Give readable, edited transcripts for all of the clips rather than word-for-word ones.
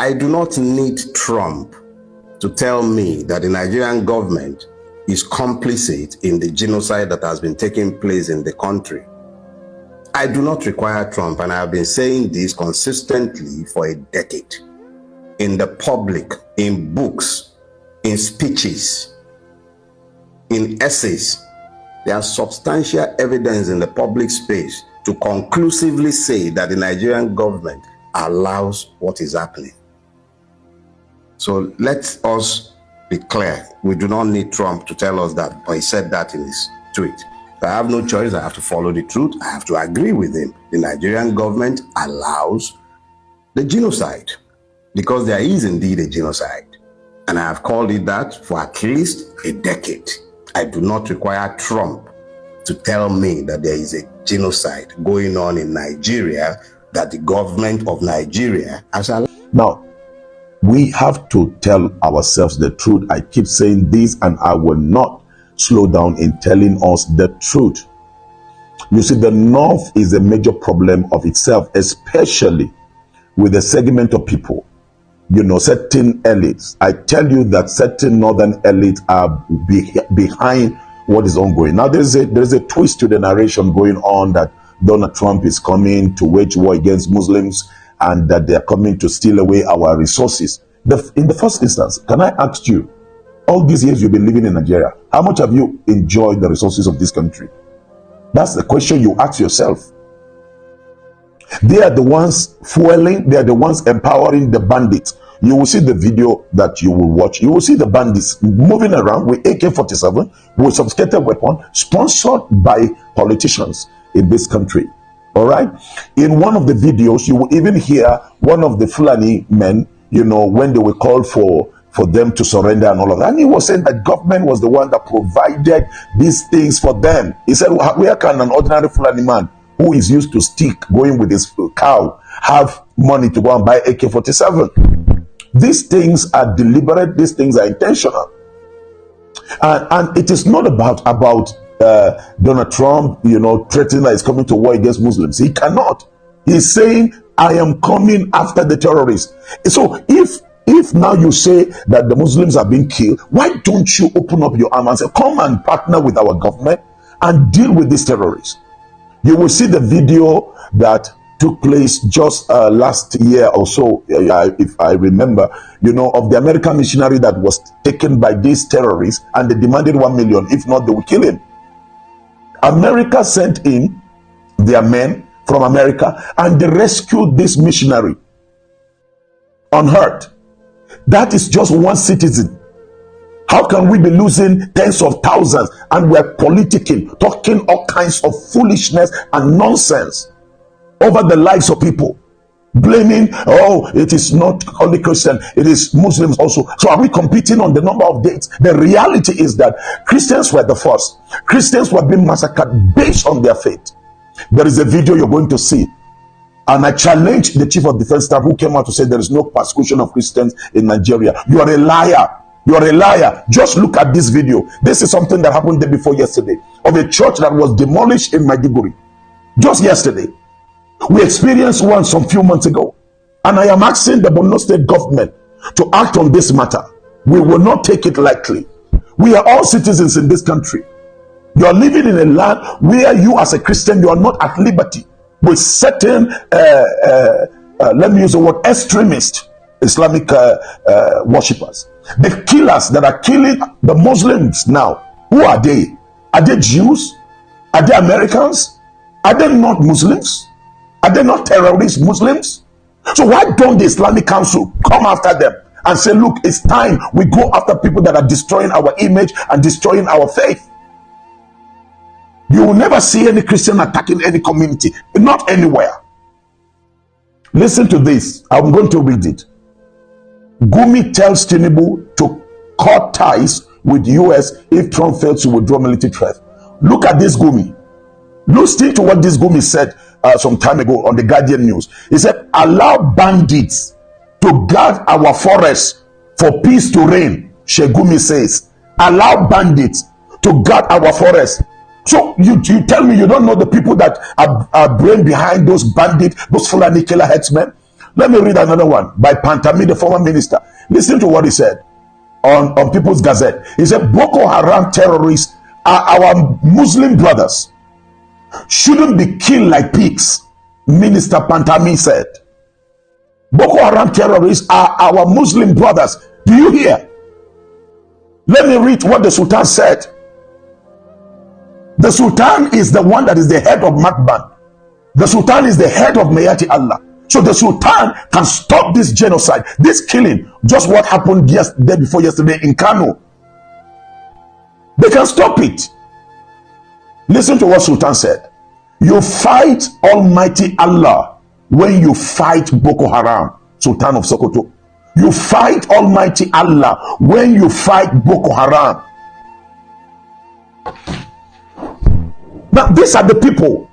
I do not need Trump to tell me that the Nigerian government is complicit in the genocide that has been taking place in the country. I do not require Trump, and I have been saying this consistently for a decade. In the public, in books, in speeches, in essays, there is substantial evidence in the public space to conclusively say that the Nigerian government allows what is happening. So let us be clear. We do not need Trump to tell us that, but he said that in his tweet. I have no choice. I have to follow the truth. I have to agree with him. The Nigerian government allows the genocide because there is indeed a genocide. And I have called it that for at least a decade. I do not require Trump to tell me that there is a genocide going on in Nigeria that the government of Nigeria has allowed. Now, we have to tell ourselves the truth. I keep saying this, and I will not slow down in telling us the truth. You see, the North is a major problem of itself, especially with a segment of people, you know, certain elites. I tell you that certain Northern elites are behind what is ongoing. Now, there's a twist to the narration going on that Donald Trump is coming to wage war against Muslims and that they're coming to steal away our resources. In the first instance, can I ask you, all these years you've been living in Nigeria, how much have you enjoyed the resources of this country? That's the question you ask yourself. They are the ones fueling, they are the ones empowering the bandits. You will see the video that you will watch. You will see the bandits moving around with AK-47, with sophisticated weapon, sponsored by politicians in this country. All right. In one of the videos, you will even hear one of the Fulani men, you know, when they were called for them to surrender and all of that. And he was saying that government was the one that provided these things for them. He said, where can an ordinary Fulani man who is used to stick going with his cow have money to go and buy AK-47? These things are deliberate. These things are intentional. And it is not about Donald Trump, you know, threatening that he's coming to war against Muslims. He cannot. He's saying, I am coming after the terrorists. So if now you say that the Muslims are being killed, why don't you open up your arm and say, come and partner with our government and deal with these terrorists? You will see the video that took place just last year or so, if I remember, you know, of the American missionary that was taken by these terrorists, and they demanded 1 million. If not, they will kill him. America sent in their men from America, and they rescued this missionary unhurt. That is just one citizen. How can we be losing tens of thousands and we're politicking, talking all kinds of foolishness and nonsense over the lives of people, blaming, oh, it is not only Christian, it is Muslims also. So are we competing on the number of dates? The reality is that Christians were the first. Christians were being massacred based on their faith. There is a video you're going to see, and I challenge the chief of defense staff who came out to say there is no persecution of Christians in Nigeria. You are a liar. You are a liar. Just look at this video. This is something that happened day before yesterday of a church that was demolished in Maiduguri. Just yesterday. We experienced one some few months ago. And I am asking the Borno State government to act on this matter. We will not take it lightly. We are all citizens in this country. You are living in a land where you as a Christian, you are not at liberty with certain, let me use the word, extremist Islamic worshippers. The killers that are killing the Muslims now, who are they? Are they Jews? Are they Americans? Are they not Muslims? Are they not terrorist Muslims? So why don't the Islamic Council come after them and say, look, it's time we go after people that are destroying our image and destroying our faith? You will never see any Christian attacking any community, not anywhere. Listen to this. I'm going to read it. Gumi tells Tinubu to cut ties with US if Trump fails to withdraw military threat. Look at this Gumi. Listen to what this Gumi said some time ago on the Guardian News. He said, allow bandits to guard our forests for peace to reign. Shegumi says, allow bandits to guard our forests. So you tell me you don't know the people that are brain behind those bandits, those Fulani killer headsmen? Let me read another one by Pantami, the former minister. Listen to what he said on People's Gazette. He said, Boko Haram terrorists are our Muslim brothers. Shouldn't be killed like pigs, Minister Pantami said. Boko Haram terrorists are our Muslim brothers. Do you hear? Let me read what the Sultan said. The Sultan is the one that is the head of Makban. The Sultan is the head of Mayati Allah. So the Sultan can stop this genocide, this killing, just what happened day before yesterday in Kanu. They can stop it. Listen to what Sultan said. You fight Almighty Allah when you fight Boko Haram, Sultan of Sokoto. You fight Almighty Allah when you fight Boko Haram. Now, these are the people.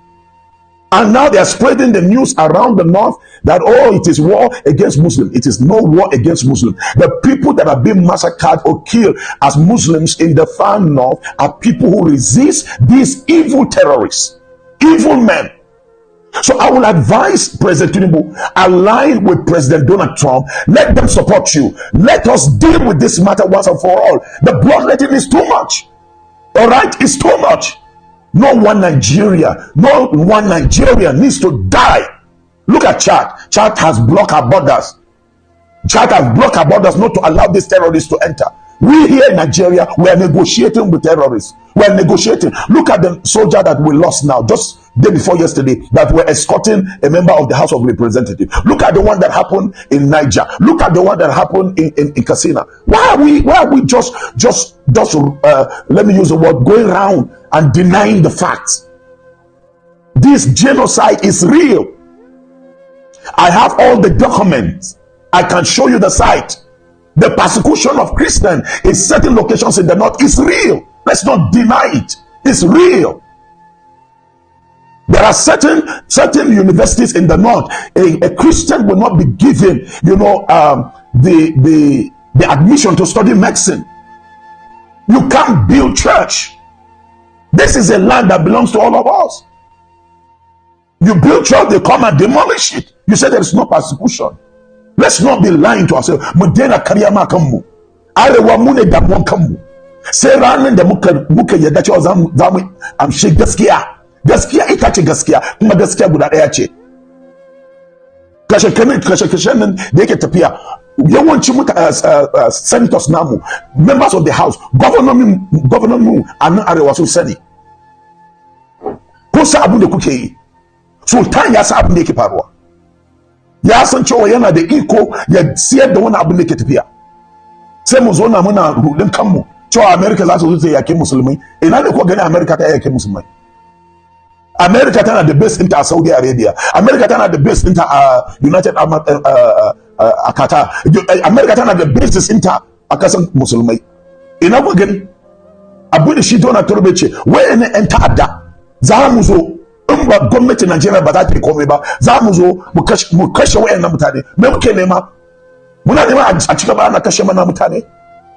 And now they are spreading the news around the north that, oh, it is war against Muslims. It is no war against Muslims. The people that are being massacred or killed as Muslims in the far north are people who resist these evil terrorists, evil men. So I will advise President Tinubu, align with President Donald Trump. Let them support you. Let us deal with this matter once and for all. The bloodletting is too much. All right, it's too much. No one Nigeria needs to die. Look at Chad. Chad has blocked our borders. Chad has blocked our borders not to allow these terrorists to enter. We here in Nigeria, we are negotiating with terrorists. We are negotiating. Look at the soldier that we lost now, just day before yesterday, that were escorting a member of the House of Representatives. Look at the one that happened in Niger. Look at the one that happened in Katsina. Why are we just let me use the word, going around and denying the facts? This genocide is real. I have all the documents. I can show you the site. The persecution of Christians in certain locations in the north is real. Let's not deny it. It's real. There are certain universities in the north. A Christian will not be given, the admission to study medicine. You can't build church. This is a land that belongs to all of us. You build church, they come and demolish it. You say there is no persecution. Let's not be lying to ourselves. Mudena kariyama kamu. Arewa mune damon kamu. Sai ranar da muka yadda cewa zamu amshi gaskiya. Gaskiya ita ce gaskiya, kuma gaskiya guda ɗaya ce. Kashe-kashen nan da yake tafiya, yawancin senators namu, members of the house, governor mu a nan arewa sun sani. Kun sa abin da kuke yi. Sultan ya sa abin da yake faruwa. Ya san cewa yana da iko ya siyar da wani abin da ke tafiya. Sai mu zo na muna rudin kanmu cewa America za su zo ta yake musulmai. Ina ne ko gani America ta yake musulmai? America tana da base inta a Saudi Arabia. America tana da base inta a United Arab a Qatar. America tana da bases inta a kasan musulmai. Ina ko gani? Abu da shi Donald Trump ce, wayannan ƴan ta'adda za mu zo in ba gwamnatin Najeriya ba za ta yi komai ba, za mu zo mu kashe wayannan mutane. Me muke nema? Muna nema a cika ba ana kashe mana mutane.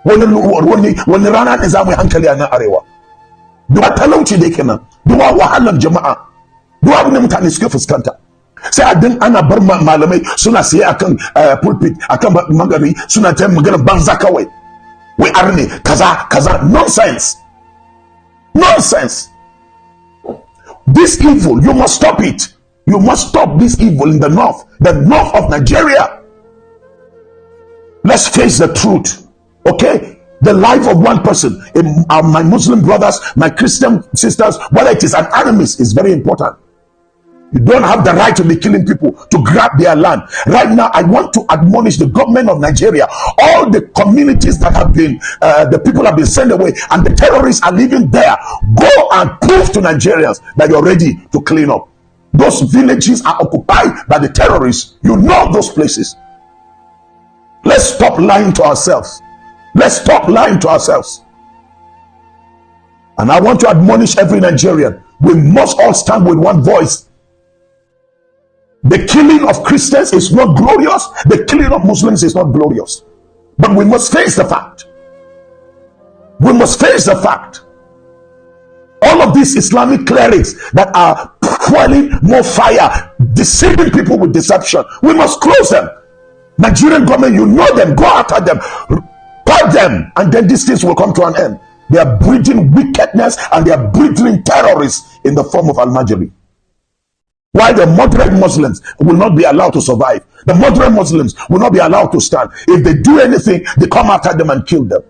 Wani rana ne za mu yi hankali a nan arewa. Duba talauci da yake nan, duba wahalar jama'a, duba abin da mutane suke fuskanta. Sai a din ana bar malamai suna siye akan pulpit, akan magani, suna ta magana banza kawai. Wai arne kaza nonsense. Nonsense. This evil, you must stop it. You must stop this evil in the north of Nigeria. Let's face the truth, okay? The life of one person, my Muslim brothers, my Christian sisters, whether it is an enemy, is very important. You don't have the right to be killing people, to grab their land. Right now, I want to admonish the government of Nigeria, all the communities that have been, the people have been sent away, and the terrorists are living there. Go and prove to Nigerians that you're ready to clean up. Those villages are occupied by the terrorists. You know those places. Let's stop lying to ourselves. Let's stop lying to ourselves. And I want to admonish every Nigerian. We must all stand with one voice. The killing of Christians is not glorious. The killing of Muslims is not glorious. But we must face the fact. We must face the fact. All of these Islamic clerics that are fueling more fire deceiving people with deception. We must close them. Nigerian government, you know them, go after them, purge them, and then these things will come to an end. They are breeding wickedness and they are breeding terrorists in the form of Almajiri. Why the moderate Muslims will not be allowed to survive. The moderate Muslims will not be allowed to stand. If they do anything, they come after them and kill them.